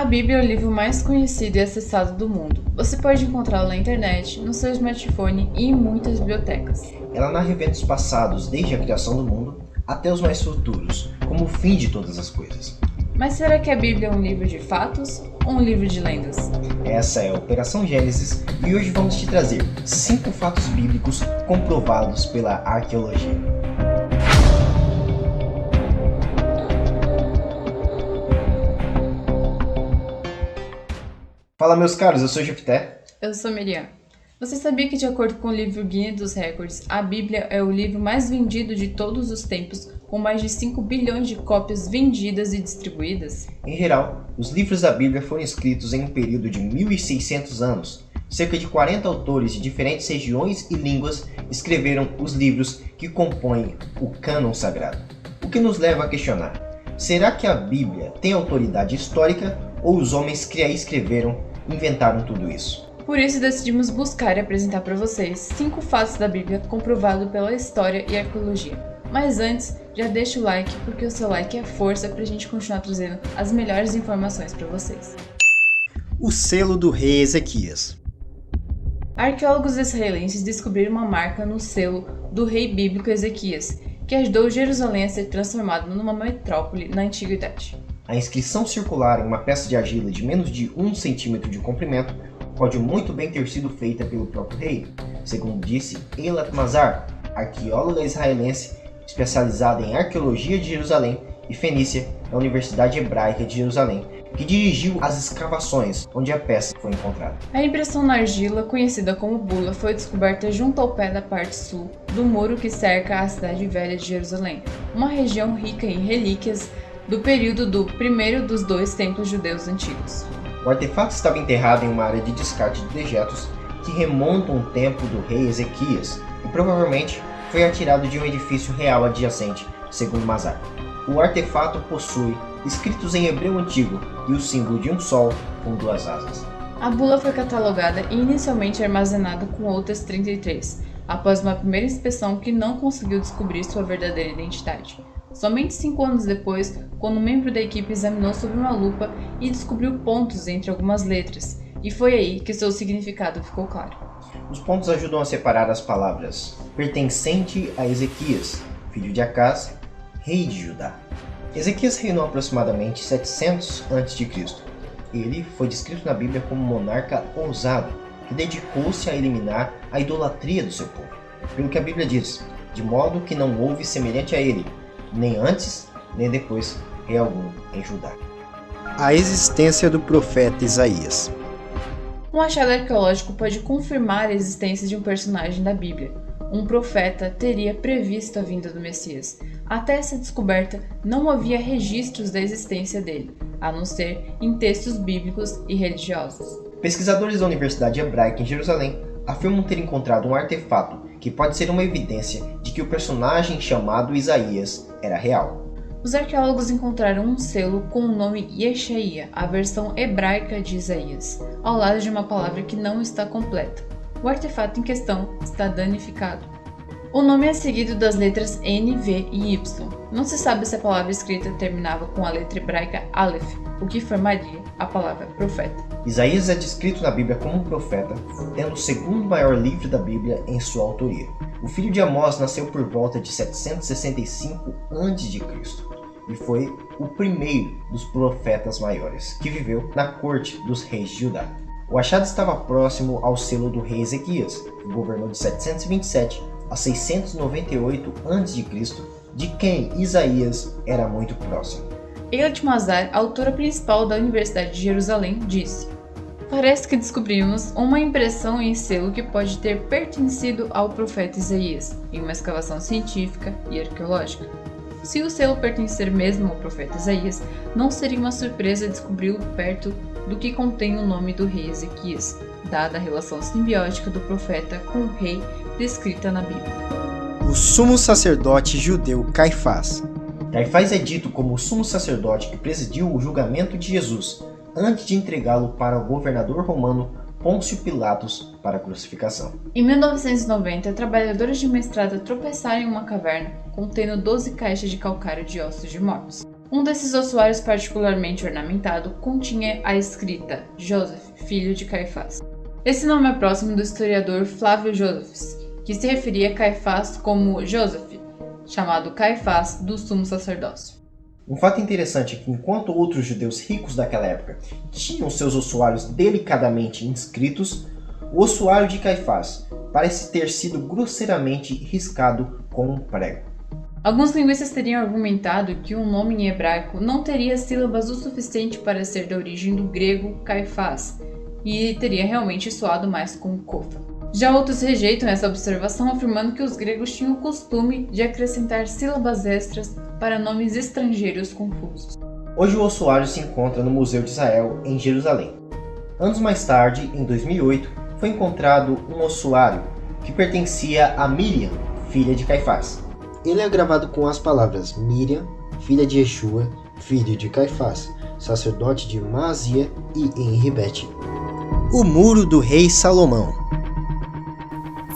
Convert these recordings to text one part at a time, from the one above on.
A Bíblia é o livro mais conhecido e acessado do mundo. Você pode encontrá-la na internet, no seu smartphone e em muitas bibliotecas. Ela narra eventos passados desde a criação do mundo até os mais futuros, como o fim de todas as coisas. Mas será que a Bíblia é um livro de fatos ou um livro de lendas? Essa é a Operação Gênesis e hoje vamos te trazer 5 fatos bíblicos comprovados pela arqueologia. Fala meus caros, eu sou Jefté. Eu sou Miriam. Você sabia que, de acordo com o livro Guinness dos Records, a Bíblia é o livro mais vendido de todos os tempos, com mais de 5 bilhões de cópias vendidas e distribuídas? Em geral, os livros da Bíblia foram escritos em um período de 1.600 anos. Cerca de 40 autores de diferentes regiões e línguas escreveram os livros que compõem o cânon sagrado. O que nos leva a questionar: será que a Bíblia tem autoridade histórica ou os homens que a escreveram inventaram tudo isso? Por isso decidimos buscar e apresentar para vocês 5 fatos da Bíblia comprovados pela história e arqueologia. Mas antes, já deixa o like, porque o seu like é força para a gente continuar trazendo as melhores informações para vocês. O selo do rei Ezequias. Arqueólogos israelenses descobriram uma marca no selo do rei bíblico Ezequias, que ajudou Jerusalém a ser transformado numa metrópole na antiguidade. A inscrição circular em uma peça de argila de menos de 1 centímetro de comprimento pode muito bem ter sido feita pelo próprio rei, segundo disse Eilat Mazar, arqueóloga israelense especializada em arqueologia de Jerusalém e Fenícia na Universidade Hebraica de Jerusalém, que dirigiu as escavações onde a peça foi encontrada. A impressão na argila, conhecida como bula, foi descoberta junto ao pé da parte sul do muro que cerca a cidade velha de Jerusalém, uma região rica em relíquias do período do primeiro dos 2 templos judeus antigos. O artefato estava enterrado em uma área de descarte de dejetos que remonta ao tempo do rei Ezequias e provavelmente foi atirado de um edifício real adjacente, segundo Mazar. O artefato possui escritos em hebreu antigo e o símbolo de um sol com 2 asas. A bula foi catalogada e inicialmente armazenada com outras 33, após uma primeira inspeção que não conseguiu descobrir sua verdadeira identidade. Somente 5 anos depois, quando um membro da equipe examinou sob uma lupa e descobriu pontos entre algumas letras, e foi aí que seu significado ficou claro. Os pontos ajudam a separar as palavras pertencente a Ezequias, filho de Acaz, rei de Judá. Ezequias reinou aproximadamente 700 a.C. Ele foi descrito na Bíblia como um monarca ousado, que dedicou-se a eliminar a idolatria do seu povo. Pelo que a Bíblia diz, de modo que não houve semelhante a ele, nem antes, nem depois, rei algum em Judá. A existência do profeta Isaías. Um achado arqueológico pode confirmar a existência de um personagem da Bíblia. Um profeta teria previsto a vinda do Messias. Até essa descoberta, não havia registros da existência dele, a não ser em textos bíblicos e religiosos. Pesquisadores da Universidade Hebraica em Jerusalém afirmam ter encontrado um artefato que pode ser uma evidência de que o personagem chamado Isaías era real. Os arqueólogos encontraram um selo com o nome Yeshaia, a versão hebraica de Isaías, ao lado de uma palavra que não está completa. O artefato em questão está danificado. O nome é seguido das letras N, V e Y. Não se sabe se a palavra escrita terminava com a letra hebraica Aleph, o que formaria a palavra profeta. Isaías é descrito na Bíblia como um profeta, tendo o segundo maior livro da Bíblia em sua autoria. O filho de Amós nasceu por volta de 765 a.C. e foi o primeiro dos profetas maiores que viveu na corte dos reis de Judá. O achado estava próximo ao selo do rei Ezequias, que governou de 727 a 698 a.C., de quem Isaías era muito próximo. Eilat Mazar, autora principal da Universidade de Jerusalém, disse: "Parece que descobrimos uma impressão em selo que pode ter pertencido ao profeta Isaías, em uma escavação científica e arqueológica. Se o selo pertencer mesmo ao profeta Isaías, não seria uma surpresa descobri-lo perto do que contém o nome do rei Ezequias, dada a relação simbiótica do profeta com o rei descrita na Bíblia." O sumo sacerdote judeu Caifás. Caifás é dito como o sumo sacerdote que presidiu o julgamento de Jesus antes de entregá-lo para o governador romano Pôncio Pilatos para a crucificação. Em 1990, trabalhadores de uma estrada tropeçaram em uma caverna contendo 12 caixas de calcário de ossos de mortos. Um desses ossuários particularmente ornamentado continha a escrita Joseph, filho de Caifás. Esse nome é próximo do historiador Flávio Josephus, que se referia a Caifás como Joseph, chamado Caifás do sumo sacerdócio. Um fato interessante é que enquanto outros judeus ricos daquela época tinham seus ossuários delicadamente inscritos, o ossuário de Caifás parece ter sido grosseiramente riscado com um prego. Alguns linguistas teriam argumentado que o nome em hebraico não teria sílabas o suficiente para ser da origem do grego Caifás, e teria realmente soado mais como Kofa. Já outros rejeitam essa observação, afirmando que os gregos tinham o costume de acrescentar sílabas extras para nomes estrangeiros confusos. Hoje o ossuário se encontra no Museu de Israel, em Jerusalém. Anos mais tarde, em 2008, foi encontrado um ossuário que pertencia a Miriam, filha de Caifás. Ele é gravado com as palavras Miriam, filha de Yeshua, filho de Caifás, sacerdote de Maazia e Enribete. O Muro do Rei Salomão.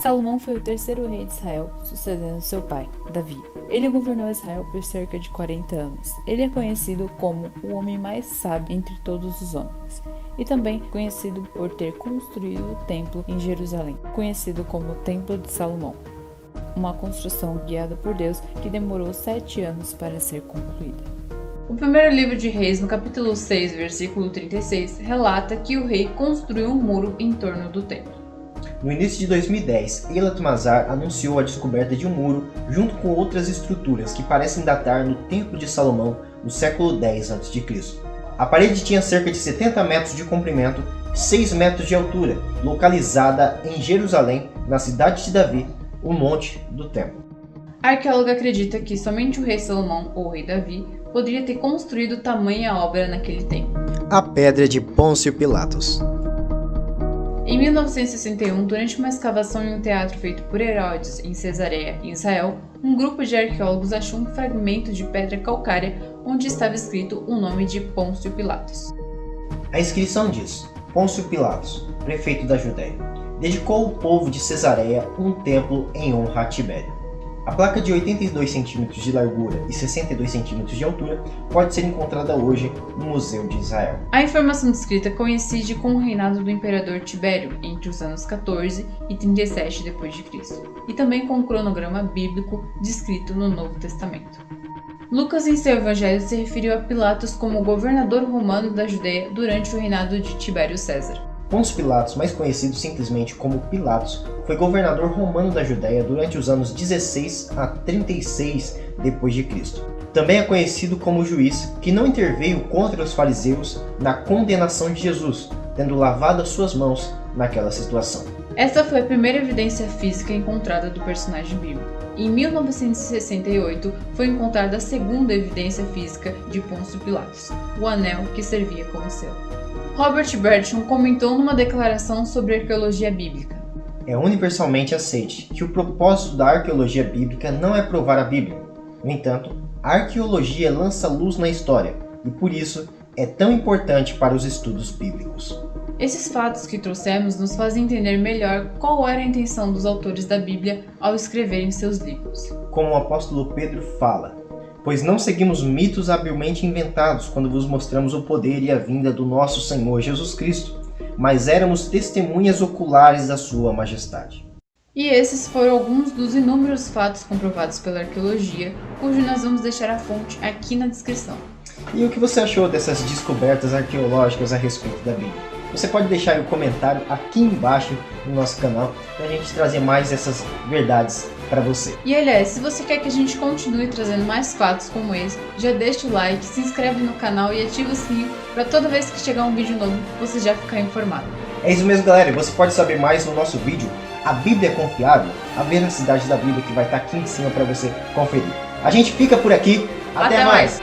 Salomão foi o terceiro rei de Israel, sucedendo seu pai, Davi. Ele governou Israel por cerca de 40 anos. Ele é conhecido como o homem mais sábio entre todos os homens, e também conhecido por ter construído o templo em Jerusalém, conhecido como o Templo de Salomão, uma construção guiada por Deus que demorou 7 anos para ser concluída. O primeiro livro de Reis, no capítulo 6, versículo 36, relata que o rei construiu um muro em torno do templo. No início de 2010, Eilat-Mazar anunciou a descoberta de um muro junto com outras estruturas que parecem datar no Templo de Salomão no século X a.C. A parede tinha cerca de 70 metros de comprimento e 6 metros de altura, localizada em Jerusalém, na cidade de Davi, o monte do templo. A arqueóloga acredita que somente o rei Salomão ou o rei Davi poderia ter construído tamanha obra naquele tempo. A Pedra de Pôncio Pilatos. Em 1961, durante uma escavação em um teatro feito por Herodes em Cesareia, em Israel, um grupo de arqueólogos achou um fragmento de pedra calcária onde estava escrito o nome de Pôncio Pilatos. A inscrição diz: Pôncio Pilatos, prefeito da Judéia, dedicou ao povo de Cesareia um templo em honra a Tibério. A placa de 82 cm de largura e 62 cm de altura pode ser encontrada hoje no Museu de Israel. A informação descrita coincide com o reinado do imperador Tibério entre os anos 14 e 37 d.C., e também com o cronograma bíblico descrito no Novo Testamento. Lucas, em seu evangelho, se referiu a Pilatos como governador romano da Judeia durante o reinado de Tibério César. Pôncio Pilatos, mais conhecido simplesmente como Pilatos, foi governador romano da Judéia durante os anos 16 a 36 d.C. Também é conhecido como juiz que não interveio contra os fariseus na condenação de Jesus, tendo lavado as suas mãos naquela situação. Esta foi a primeira evidência física encontrada do personagem bíblico. Em 1968, foi encontrada a segunda evidência física de Pôncio Pilatos, o anel que servia como selo. Robert Bertram comentou numa declaração sobre arqueologia bíblica: é universalmente aceite que o propósito da arqueologia bíblica não é provar a Bíblia. No entanto, a arqueologia lança luz na história e, por isso, é tão importante para os estudos bíblicos. Esses fatos que trouxemos nos fazem entender melhor qual era a intenção dos autores da Bíblia ao escreverem seus livros. Como o apóstolo Pedro fala: pois não seguimos mitos habilmente inventados quando vos mostramos o poder e a vinda do nosso Senhor Jesus Cristo, mas éramos testemunhas oculares da sua majestade. E esses foram alguns dos inúmeros fatos comprovados pela arqueologia, cujo nós vamos deixar a fonte aqui na descrição. E o que você achou dessas descobertas arqueológicas a respeito da Bíblia? Você pode deixar o comentário aqui embaixo no nosso canal para a gente trazer mais essas verdades para você. E aliás, se você quer que a gente continue trazendo mais fatos como esse, já deixa o like, se inscreve no canal e ativa o sininho para toda vez que chegar um vídeo novo você já ficar informado. É isso mesmo, galera, e você pode saber mais no nosso vídeo A Bíblia é Confiável? A veracidade da Bíblia, que vai estar aqui em cima para você conferir. A gente fica por aqui, até mais!